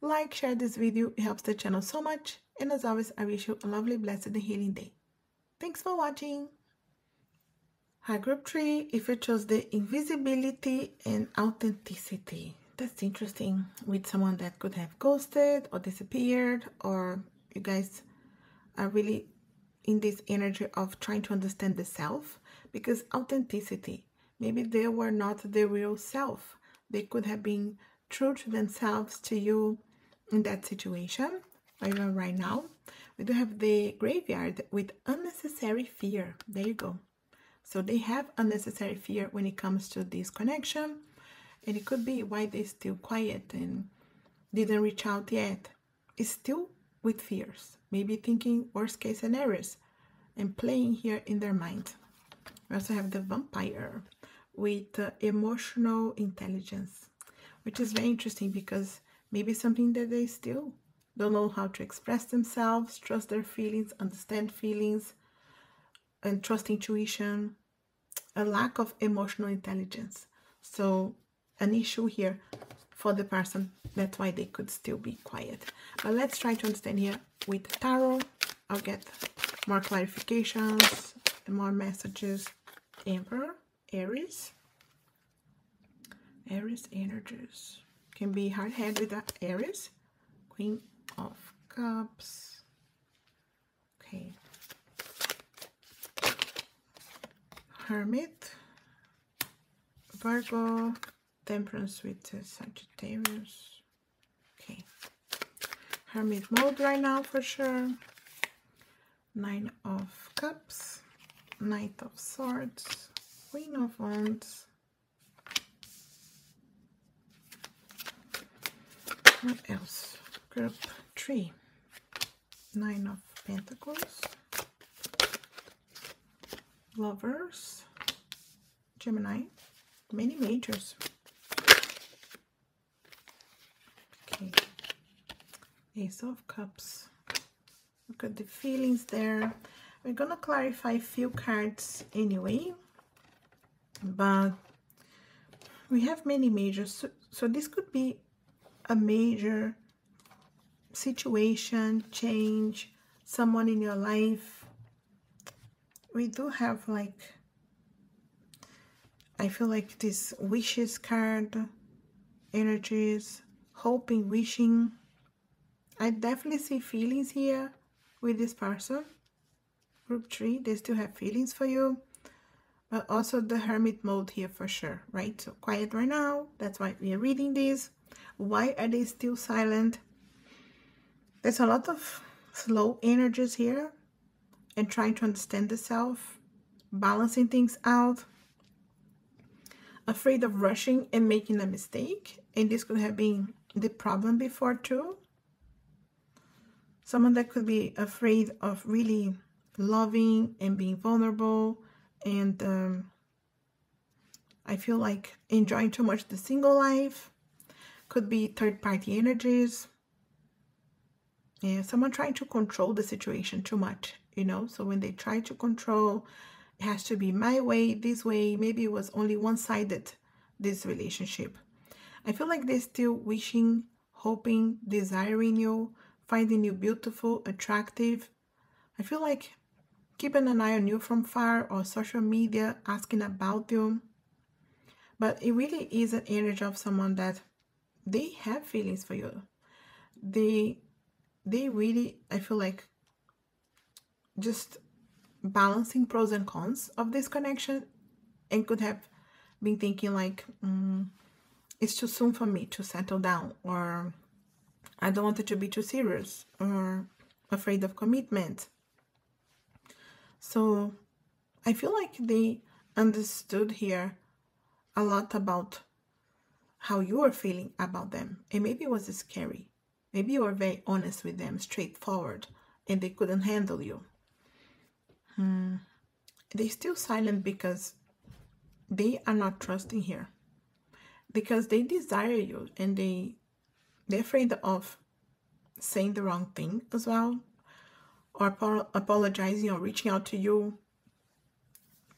Like, share this video. It helps the channel so much. And as always, I wish you a lovely, blessed, and healing day. Thanks for watching. Hi, group 3. If you chose the invisibility and authenticity, that's interesting. With someone that could have ghosted or disappeared, or you guys are really in this energy of trying to understand the self, because authenticity, maybe they were not the real self. They could have been true to themselves, to you in that situation. Or even right now, we do have the graveyard with unnecessary fear. There you go. So they have unnecessary fear when it comes to this connection, and it could be why they're still quiet and didn't reach out yet. It's still with fears, maybe thinking worst case scenarios and playing here in their mind. We also have the vampire with emotional intelligence, which is very interesting because maybe something that they still don't know how to express themselves, trust their feelings, understand feelings, and trust intuition, a lack of emotional intelligence. So an issue here for the person. That's why they could still be quiet. But let's try to understand here with tarot. I'll get more clarifications and more messages. Emperor, Aries. Aries energies. Can be hard-headed with that Aries. Queen of Cups. Okay. Hermit. Virgo. Temperance with Sagittarius. Okay. Hermit mode right now for sure. Nine of Cups. Knight of Swords. Queen of Wands. What else? Group 3. Nine of Pentacles. Lovers. Gemini. Many majors. Okay. Ace of Cups. Look at the feelings there. We're gonna clarify a few cards anyway, but we have many majors. So this could be a major situation, change, someone in your life. We do have, like, I feel like this wishes card, energies, hoping, wishing. I definitely see feelings here with this person. Group 3, they still have feelings for you. But also the hermit mode here for sure, right? So quiet right now. That's why we are reading this. Why are they still silent? There's a lot of slow energies here and trying to understand the self, balancing things out, afraid of rushing and making a mistake. And this could have been the problem before too. Someone that could be afraid of really loving and being vulnerable, and I feel like enjoying too much the single life. Could be third-party energies. Yeah, someone trying to control the situation too much, you know. So when they try to control, it has to be my way, this way. Maybe it was only one-sided, this relationship. I feel like they're still wishing, hoping, desiring you, finding you beautiful, attractive. I feel like keeping an eye on you from far, or social media, asking about you. But it really is an energy of someone that they have feelings for you. They really, I feel like, just balancing pros and cons of this connection, and could have been thinking like, it's too soon for me to settle down, or I don't want it to be too serious, or afraid of commitment. So I feel like they understood here a lot about how you were feeling about them. And maybe it was scary. Maybe you were very honest with them, straightforward, and they couldn't handle you. They're still silent because they are not trusting here. Because they desire you, and they're afraid of saying the wrong thing as well, or apologizing or reaching out to you,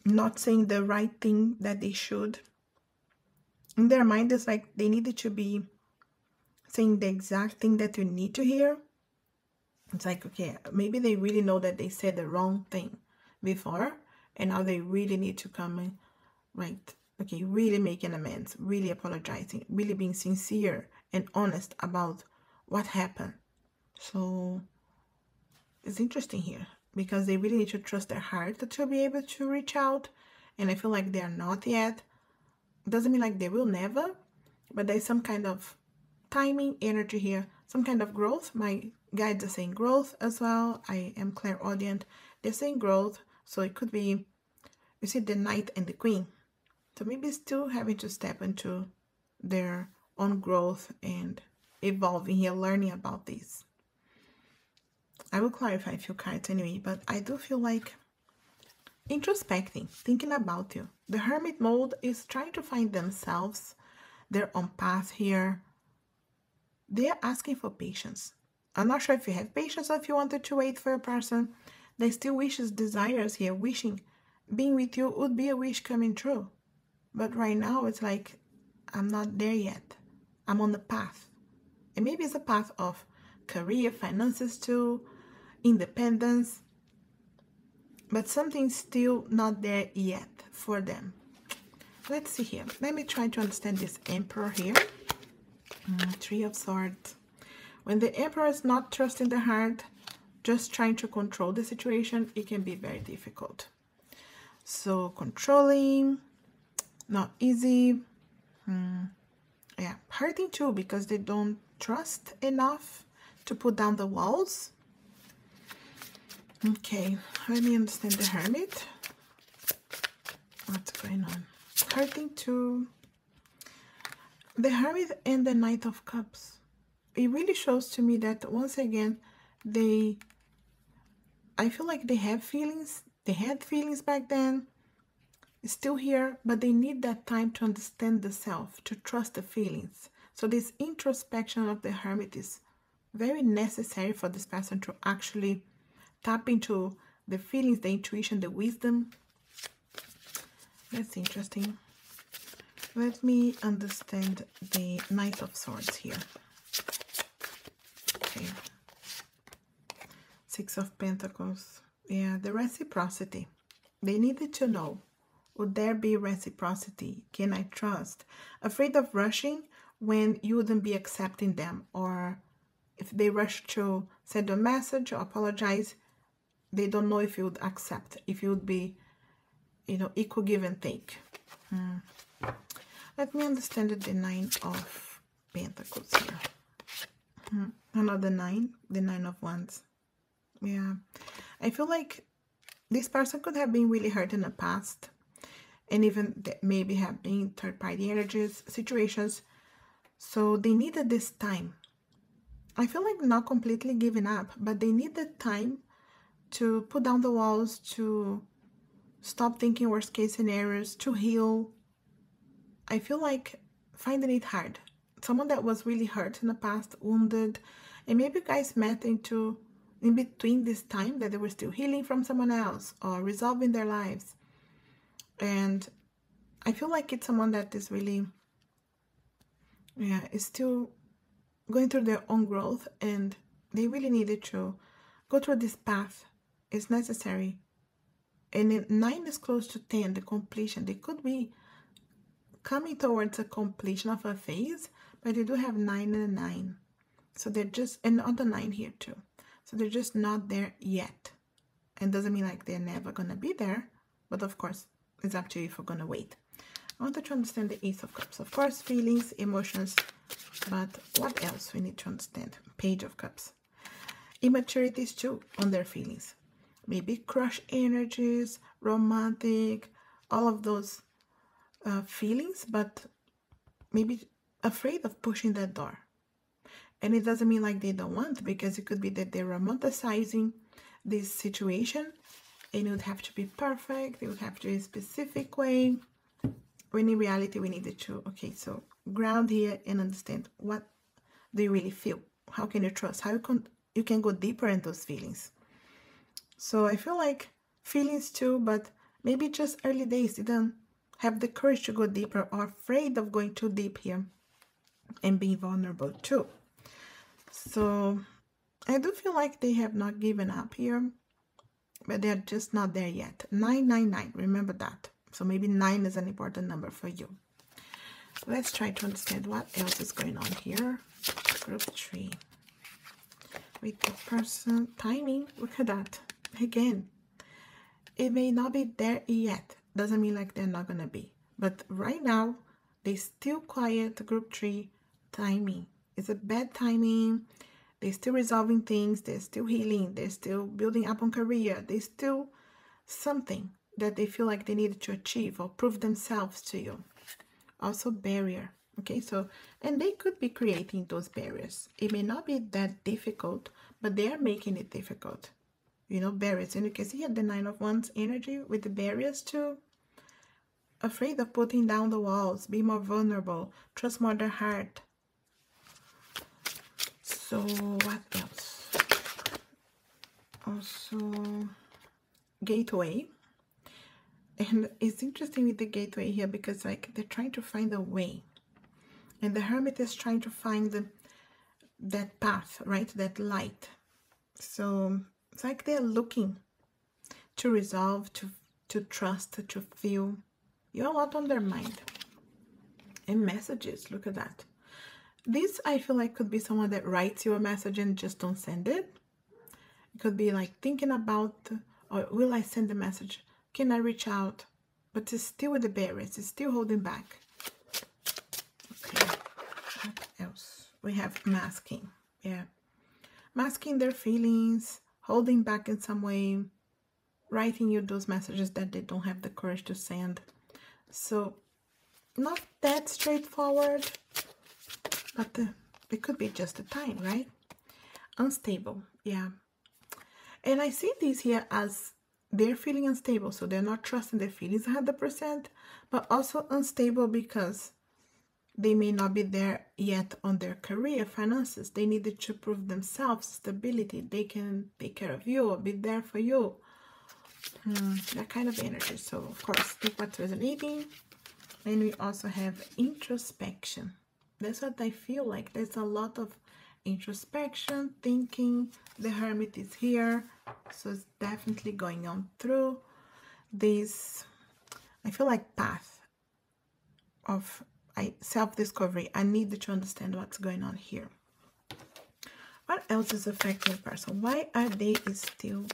not saying the right thing that they should. In their mind, it's like they needed to be saying the exact thing that you need to hear. It's like, okay, maybe they really know that they said the wrong thing before, and now they really need to come in, right? Okay, really making amends, really apologizing, really being sincere and honest about what happened. So it's interesting here because they really need to trust their heart to be able to reach out. And I feel like they are not yet. Doesn't mean like they will never, but there's some kind of timing, energy here, some kind of growth. My guides are saying growth as well. I am Clairaudient. They're saying growth. So it could be, you see the Knight and the Queen. So maybe still having to step into their own growth and evolving here, learning about this. I will clarify a few cards anyway, but I do feel like introspecting, thinking about you. The Hermit mode is trying to find themselves, their own path here. They are asking for patience. I'm not sure if you have patience or if you wanted to wait for a person. They still wishes, desires here, wishing being with you would be a wish coming true. But right now it's like, I'm not there yet. I'm on the path. And maybe it's a path of career, finances too, independence. But something's still not there yet for them. Let's see here. Let me try to understand this Emperor here. Three of Swords. When the Emperor is not trusting the heart, just trying to control the situation, it can be very difficult. So controlling, not easy. Yeah, hurting too because they don't trust enough to put down the walls. Okay, let me understand the Hermit. What's going on? Hurting too. The Hermit and the Knight of Cups. It really shows to me that once again, I feel like they have feelings. They had feelings back then. It's still here, but they need that time to understand the self, to trust the feelings. So this introspection of the Hermit is very necessary for this person to actually tap into the feelings, the intuition, the wisdom. That's interesting. Let me understand the Knight of Swords here. Okay. Six of Pentacles. Yeah, the reciprocity. They needed to know. Would there be reciprocity? Can I trust? Afraid of rushing when you wouldn't be accepting them, or if they rush to send a message or apologize, they don't know if you would accept, if you would be, you know, equal give and take. Let me understand the Nine of Pentacles here. Another nine, the Nine of Wands. Yeah, I feel like this person could have been really hurt in the past, and even maybe have been third-party energies, situations. So they needed this time. I feel like not completely giving up, but they needed time to put down the walls, to stop thinking worst case scenarios, to heal. I feel like finding it hard. Someone that was really hurt in the past, wounded, and maybe you guys met in between this time that they were still healing from someone else or resolving their lives. And I feel like it's someone that is really, is still going through their own growth, and they really needed to go through this path. It's necessary. And 9 is close to 10, the completion. They could be coming towards a completion of a phase, but they do have 9 and a 9. So they're just, and on the 9 here too. So they're just not there yet. And doesn't mean like they're never going to be there, but of course, it's up to you if we're going to wait. I want to understand the Ace of Cups. Of course, feelings, emotions, but what else we need to understand? Page of Cups. Immaturities too on their feelings. Maybe crush energies, romantic, all of those feelings, but maybe afraid of pushing that door. And it doesn't mean like they don't want, because it could be that they're romanticizing this situation, and it would have to be perfect, it would have to be a specific way, when in reality we needed to, okay, so ground here and understand, what do you really feel? How can you trust? How you can go deeper in those feelings? So I feel like feelings too, but maybe just early days, didn't have the courage to go deeper, or afraid of going too deep here and being vulnerable too. So I do feel like they have not given up here, but they're just not there yet. 999, remember that. So maybe 9 is an important number for you. Let's try to understand what else is going on here. Group 3. With the person, timing, look at that. Again, it may not be there yet. Doesn't mean like they're not going to be. But right now, they still quiet. Group 3, timing. It's a bad timing. They're still resolving things. They're still healing. They're still building up on career. There's still something that they feel like they needed to achieve or prove themselves to you. Also barrier. Okay, so, and they could be creating those barriers. It may not be that difficult, but they are making it difficult. You know, barriers. And you can see here the 9 of Wands energy with the barriers too. Afraid of putting down the walls. Be more vulnerable. Trust more their heart. So what else? Also, gateway. And it's interesting with the gateway here, because like they're trying to find a way. And the Hermit is trying to find that path, right? That light. So it's like they're looking to resolve, to trust, to feel. You have a lot on their mind. And messages, look at that. This, I feel like, could be someone that writes you a message and just don't send it. It could be like thinking about, or will I send the message? Can I reach out? But it's still with the barriers. It's still holding back. Okay. What else? We have masking. Yeah. Masking their feelings, holding back in some way, writing you those messages that they don't have the courage to send. So, not that straightforward. But it could be just the time, right? Unstable, yeah. And I see these here as they're feeling unstable. So they're not trusting their feelings 100%. But also unstable because they may not be there yet on their career, finances. They needed to prove themselves, stability. They can take care of you or be there for you. That kind of energy. So, of course, take what's resonating. And we also have introspection. That's what I feel like. There's a lot of introspection, thinking. The Hermit is here. So it's definitely going on through this, I feel like, path of self-discovery. I need to understand what's going on here. What else is affecting the person? Why are they still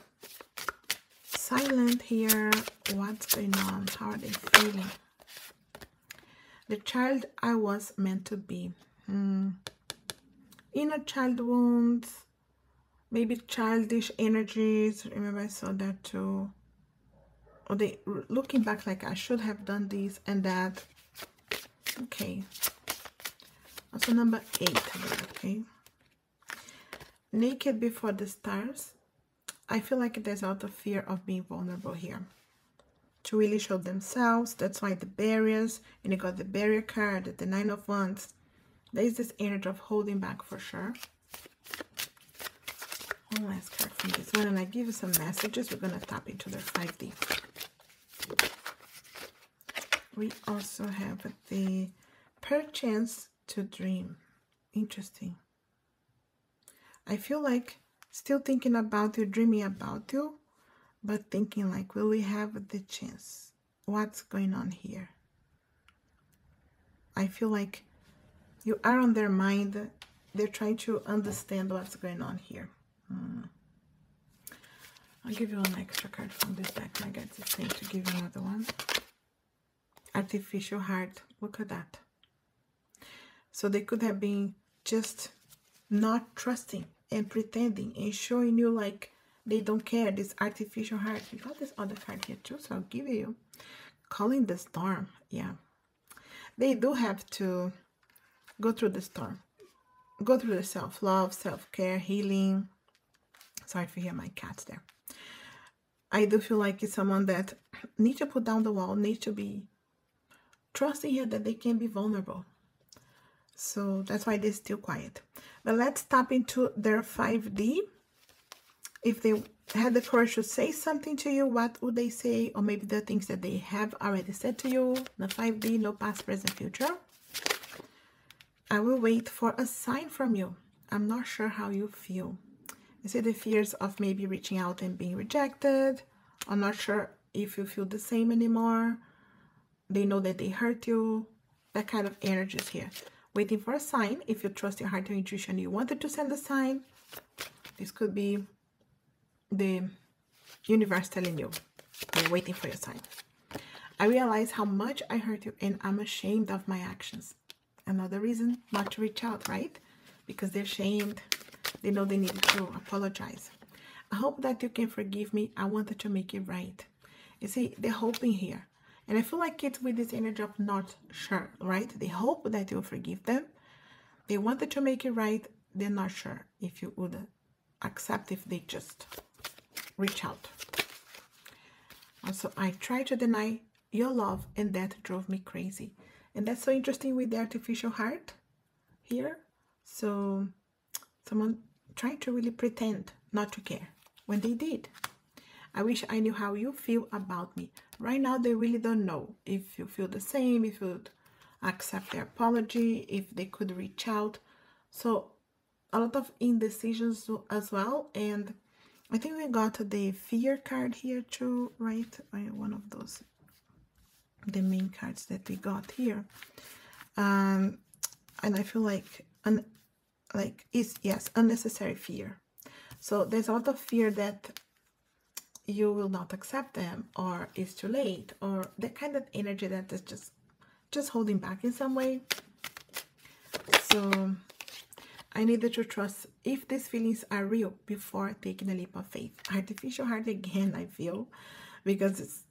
silent here? What's going on? How are they feeling? The child I was meant to be. Inner child wounds. Maybe childish energies. Remember I saw that too. Or they looking back like I should have done this and that. Okay. Also number 8. Okay. Naked before the stars. I feel like there's a lot of fear of being vulnerable here. To really show themselves. That's why the barriers, and you got the barrier card, the 9 of Wands. There is this energy of holding back for sure. One last card from this one, and I give you some messages. We're going to tap into their 5D. We also have the perchance to dream. Interesting. I feel like still thinking about you, dreaming about you. But thinking like, will we have the chance? What's going on here? I feel like you are on their mind. They're trying to understand what's going on here. I'll give you an extra card from this deck. I got this thing to give you another one. Artificial heart. Look at that. So they could have been just not trusting and pretending and showing you like they don't care. This artificial heart. We got this other card here too, so I'll give you. Calling the storm. Yeah. They do have to go through the storm. Go through the self-love, self-care, healing. Sorry if you hear my cats there. I do feel like it's someone that needs to put down the wall, needs to be trusting here that they can be vulnerable. So that's why they're still quiet. But let's tap into their 5D. If they had the courage to say something to you, what would they say? Or maybe the things that they have already said to you. The 5D, no past, present, future. I will wait for a sign from you. I'm not sure how you feel. You see the fears of maybe reaching out and being rejected. I'm not sure if you feel the same anymore. They know that they hurt you. That kind of energy is here. Waiting for a sign. If you trust your heart or intuition, you wanted to send a sign. This could be the universe telling you they're waiting for your sign. I realize how much I hurt you and I'm ashamed of my actions. Another reason not to reach out, right? Because they're ashamed. They know they need to apologize. I hope that you can forgive me. I wanted to make it right. You see, they're hoping here. And I feel like it's with this energy of not sure, right? They hope that you'll forgive them. They wanted to make it right. They're not sure if you would accept if they just reach out. Also, I tried to deny your love and that drove me crazy. And that's so interesting with the artificial heart here. So someone tried to really pretend not to care when they did. I wish I knew how you feel about me. Right now, they really don't know if you feel the same, if you'd accept their apology, if they could reach out. So a lot of indecisions as well. And I think we got the fear card here too, right? One of those, the main cards that we got here. And I feel like, unnecessary fear. So there's a lot of fear that you will not accept them, or it's too late, or that kind of energy that is just holding back in some way. So I needed to trust if these feelings are real before taking a leap of faith. Artificial heart again, I feel, because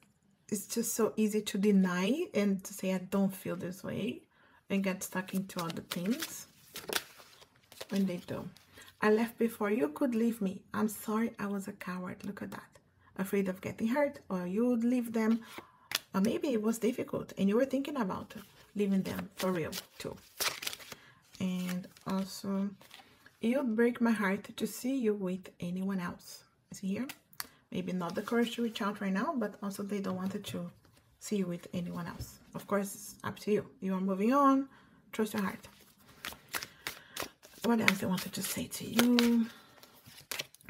it's just so easy to deny and to say I don't feel this way and get stuck into other things when they do. I left before you could leave me. I'm sorry I was a coward. Look at that. Afraid of getting hurt, or you would leave them, or maybe it was difficult and you were thinking about leaving them for real too. And also, you'd break my heart to see you with anyone else. See here? Maybe not the courage to reach out right now, but also they don't want to see you with anyone else. Of course, it's up to you. You are moving on. Trust your heart. What else they wanted to say to you?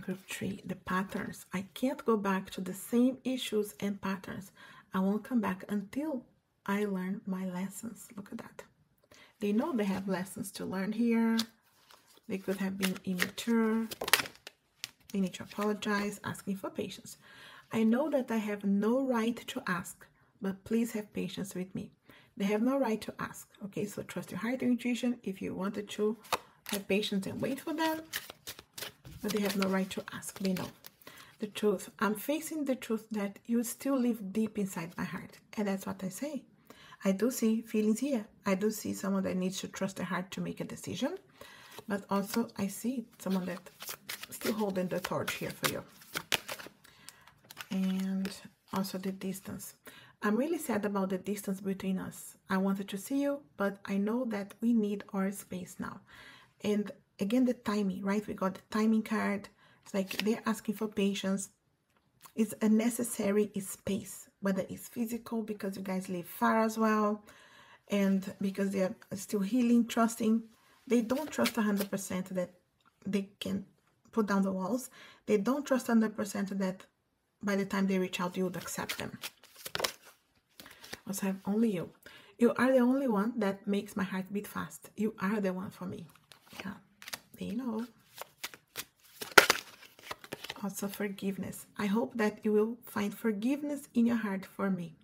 Group 3, the patterns. I can't go back to the same issues and patterns. I won't come back until I learn my lessons. Look at that. They know they have lessons to learn here. They could have been immature. They need to apologize, asking for patience. I know that I have no right to ask, but please have patience with me. They have no right to ask. Okay, so trust your heart and intuition. If you wanted to have patience and wait for them, but they have no right to ask. They know the truth. I'm facing the truth that you still live deep inside my heart. And that's what I say. I do see feelings here. I do see someone that needs to trust their heart to make a decision. But also I see someone that still holding the torch here for you. And also the distance. I'm really sad about the distance between us. I wanted to see you, but I know that we need our space now. And again, the timing, right? We got the timing card. It's like they're asking for patience. It's a necessary space, whether it's physical because you guys live far as well, and because they're still healing, trusting. They don't trust 100% that they can put down the walls. They don't trust 100% that by the time they reach out, you would accept them. Also have only you. You are the only one that makes my heart beat fast. You are the one for me. Yeah, they know. Also forgiveness. I hope that you will find forgiveness in your heart for me.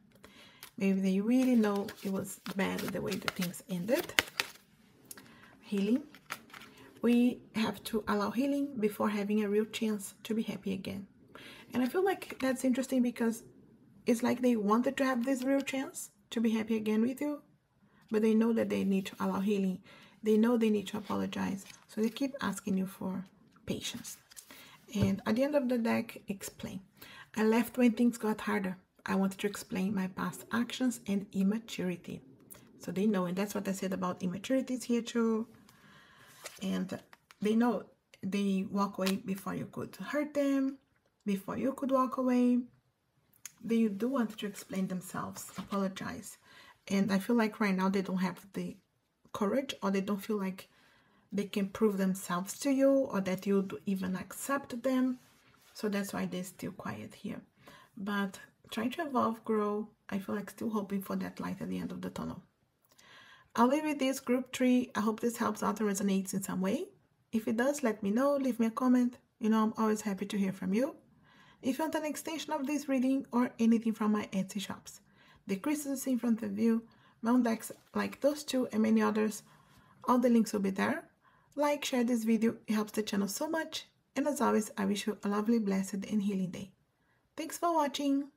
Maybe they really know it was bad the way the things ended. Healing. We have to allow healing before having a real chance to be happy again. And I feel like that's interesting because it's like they wanted to have this real chance to be happy again with you, but they know that they need to allow healing They know they need to apologize, so they keep asking you for patience. And at the end of the deck, explain. I left when things got harder. I wanted to explain my past actions and immaturity. So they know, and that's what I said about immaturities here too. And they know they walk away before you could hurt them, before you could walk away. They do want to explain themselves, apologize. And I feel like right now they don't have the courage, or they don't feel like they can prove themselves to you, or that you'd even accept them. So that's why they're still quiet here. But trying to evolve, grow, I feel like still hoping for that light at the end of the tunnel. I'll leave with this group 3. I hope this helps out or resonates in some way. If it does, let me know. Leave me a comment. You know, I'm always happy to hear from you. If you want an extension of this reading or anything from my Etsy shops, the crystals in front of you, my own decks like those two and many others, all the links will be there. Like, share this video, it helps the channel so much. And as always, I wish you a lovely, blessed and healing day. Thanks for watching.